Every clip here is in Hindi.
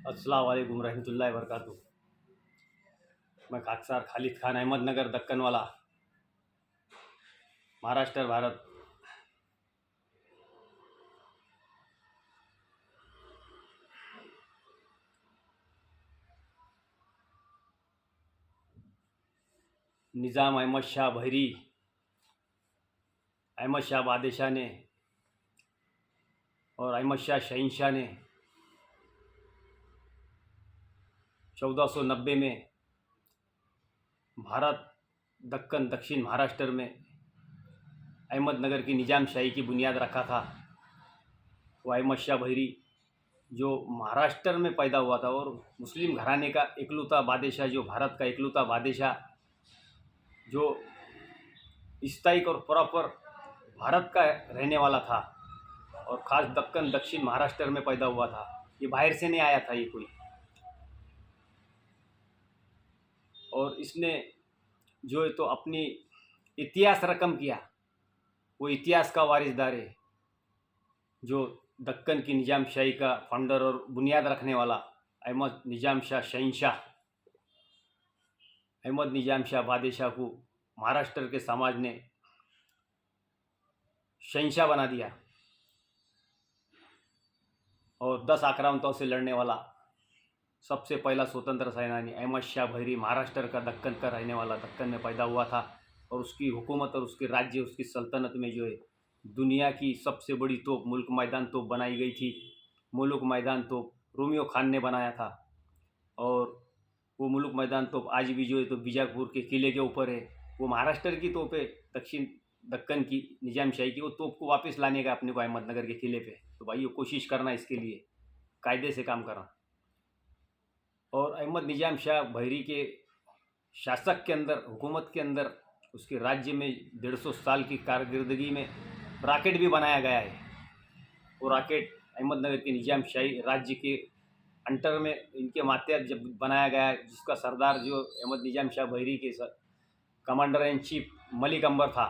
अस्सलाम वालेकुम रहमतुल्लाहि वबरकातुहू। मैं खाकसार खालिद खान, अहमदनगर, दक्कन वाला, महाराष्ट्र, भारत। निज़ाम अहमद शाह भैरी, अहमद शाह बादशाह ने और अहमद शाह शहंशाह ने 1490 में भारत, दक्कन, दक्षिण महाराष्ट्र में अहमदनगर की निज़ाम शाही की बुनियाद रखा था। वो अहमद शाह भैरी जो महाराष्ट्र में पैदा हुआ था और मुस्लिम घराने का इकलौता बादशाह, जो भारत का इकलौता बादशाह, जो स्थायिक और प्रॉपर भारत का रहने वाला था और ख़ास दक्कन, दक्षिण महाराष्ट्र में पैदा हुआ था। ये बाहर से नहीं आया था ये कोई। और इसने जो है तो अपनी इतिहास रकम किया, वो इतिहास का वारिसदार है। जो दक्कन की निज़ाम शाही का फाउंडर और बुनियाद रखने वाला अहमद निज़ाम शाह शहंशाह, अहमद निज़ाम शाह बादशाह को महाराष्ट्र के समाज ने शहंशाह बना दिया। और 10 आक्रांताओं से लड़ने वाला सबसे पहला स्वतंत्र सेनानी अहमद शाह भैरी, महाराष्ट्र का, दक्कन का रहने वाला, दक्कन में पैदा हुआ था। और उसकी हुकूमत और उसके राज्य, उसकी सल्तनत में जो है दुनिया की सबसे बड़ी तोप, मुल्क मैदान तोप बनाई गई थी। मुल्क मैदान तोप रोमियो खान ने बनाया था और वो मुल्क मैदान तोप आज भी जो है तो बीजापुर के किले के ऊपर है। वो महाराष्ट्र की तोप है, दक्षिण दक्कन की निज़ाम शाही की। वो तोप को वापस लाने का अपने को अहमदनगर के किले पे। तो भाई कोशिश करना इसके लिए, कायदे से काम करना। और अहमद निज़ाम शाह भैरी के शासक के अंदर, हुकूमत के अंदर, उसके राज्य में 150 साल की कारकर्दगी में रॉकेट भी बनाया गया है। वो रॉकेट अहमदनगर के निज़ाम शाही राज्य के अंटर में इनके मातहत जब बनाया गया है, जिसका सरदार जो अहमद निज़ाम शाह भैरी के कमांडर इन चीफ मलिक अंबर था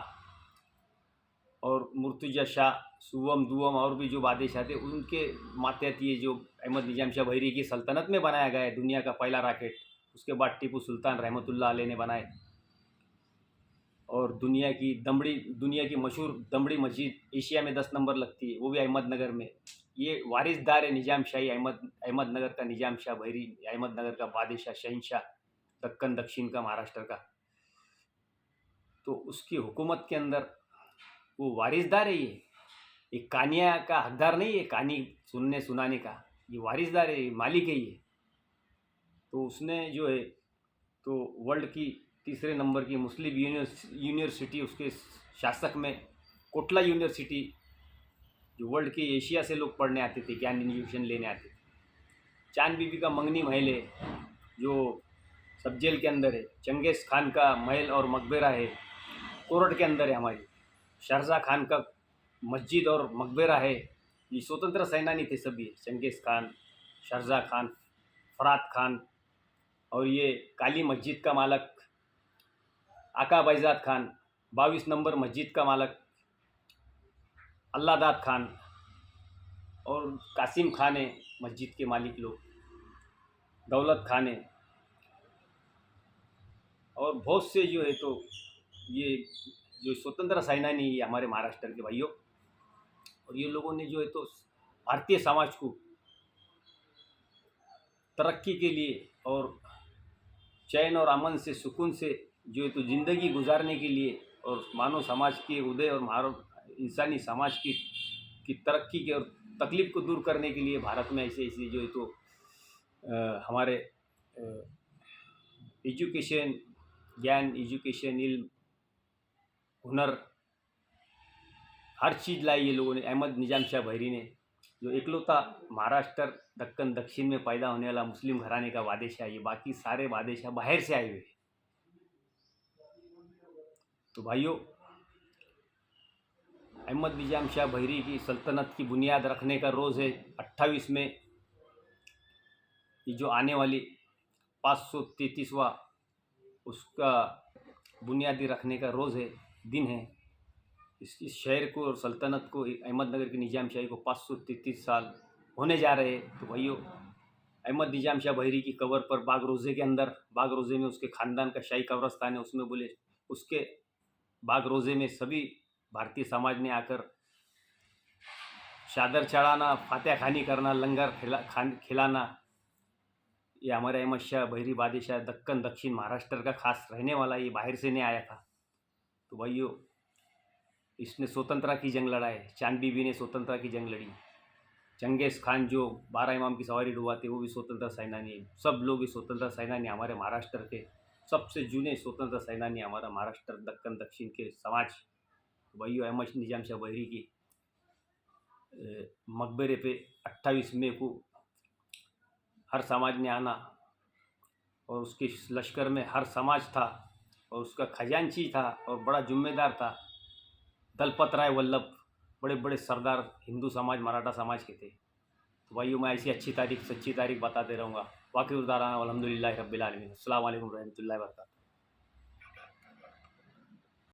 और मुर्तज़ा शाह, सुवम, दुवम और भी जो बादशाह थे, उनके मातहत ये जो अहमद निज़ाम शाह भैरी की सल्तनत में बनाया गया है दुनिया का पहला रॉकेट। उसके बाद टीपू सुल्तान रहमतुल्लाह अलैह ने बनाए। और दुनिया की मशहूर दमड़ी मस्जिद एशिया में 10 नंबर लगती है, वो भी अहमदनगर में। ये वारिसदार है निज़ाम शाही अहमदनगर का, निज़ाम शाह भैरी, अहमदनगर का बादशाह, शहंशाह, दक्कन, दक्षिण का, महाराष्ट्र का। तो उसकी हुकूमत के अंदर वो वारिसदार है। ये कहानियाँ का हकदार नहीं है, कहानी सुनने सुनाने का। ये वारिसदार है, मालिक है ये। तो उसने जो है तो वर्ल्ड की तीसरे नंबर की मुस्लिम यूनिवर्सिटी उसके शासक में, कोटला यूनिवर्सिटी, जो वर्ल्ड के एशिया से लोग पढ़ने आते थे, ज्ञान एजुकेशन लेने आते थे। चांद बीबी का मंगनी महल है जो सब जेल के अंदर है। चंगेज़ खान का महल और मकबरा है, कोरट के अंदर है हमारी। शाहजहाँ खान का मस्जिद और मकबरा है। ये स्वतंत्र सेनानी थे सभी, चंगेज़ खान, शाहजहाँ खान, फरात खान। और ये काली मस्जिद का मालक आका बैजाद खान, 22 नंबर मस्जिद का मालक अल्लादाद खान, और कासिम खान है मस्जिद के मालिक लोग, दौलत खान है। और बहुत से जो है तो ये जो स्वतंत्र सेनानी है हमारे महाराष्ट्र के भाइयों। और ये लोगों ने जो है तो भारतीय समाज को तरक्की के लिए और चैन और अमन से, सुकून से जो है तो ज़िंदगी गुजारने के लिए और मानव समाज के उदय और मानव इंसानी समाज की तरक्की के और तकलीफ़ को दूर करने के लिए भारत में ऐसे ऐसे जो है तो हमारे एजुकेशन, ज्ञान, एजुकेशन, इल्म, हुनर, हर चीज़ लाई ये लोगों ने। अहमद निज़ाम शाह भैरी ने, जो इकलौता महाराष्ट्र, दक्कन, दक्षिण में पैदा होने वाला मुस्लिम घराने का बादशाह, ये बाकी सारे बादशाह बाहर से आए हुए। तो भाइयों, अहमद निज़ाम शाह भैरी की सल्तनत की बुनियाद रखने का रोज़ है 28 में। ये जो आने वाली 533वां उसका बुनियादी रखने का रोज़ है, दिन है। इस शहर को और सल्तनत को, अहमदनगर की निज़ाम शाही को 533 साल होने जा रहे हैं। तो भाइयों, अहमद निजाम शाह बहरी की कब्र पर बाग रोज़े के अंदर, बाग रोज़े में उसके ख़ानदान का शाही कब्रस्तान है, उसमें बोले उसके बाग रोज़े में सभी भारतीय समाज ने आकर चादर चढ़ाना, फातिहा खानी करना, लंगर खिलाना। ये हमारे अहमद शाह बहरी बादशाह दक्कन दक्षिण महाराष्ट्र का खास रहने वाला, ये बाहर से नहीं आया था। तो भाइयों, इसने स्वतंत्रता की जंग लड़ा है, चांद बीबी ने स्वतंत्रता की जंग लड़ी, चंगेज़ खान जो 12 इमाम की सवारी डुबाते वो भी स्वतंत्रता सेनानी है। सब लोग ही स्वतंत्रता सेनानी। हमारे महाराष्ट्र के सबसे जूने स्वतंत्रता सेनानी हमारा महाराष्ट्र दक्कन दक्षिण के समाज। तो भाइयों, अहमद निजाम शाह बहरी की मकबरे पे 28 मई को हर समाज ने आना, और उसके लश्कर में हर समाज था, और उसका खजांची था और बड़ा जिम्मेदार था दलपत राय वल्लभ। बड़े बड़े सरदार हिंदू समाज, मराठा समाज के थे। तो भाइयों, मैं ऐसी अच्छी तारीख, सच्ची तारीख बताते रहूँगा। वाक़ई उदाहरण अल्हम्दुलिल्लाह रब्बिल आलमीन। अस्सलाम वालेकुम रहमतुल्लाहि व बरकातहू।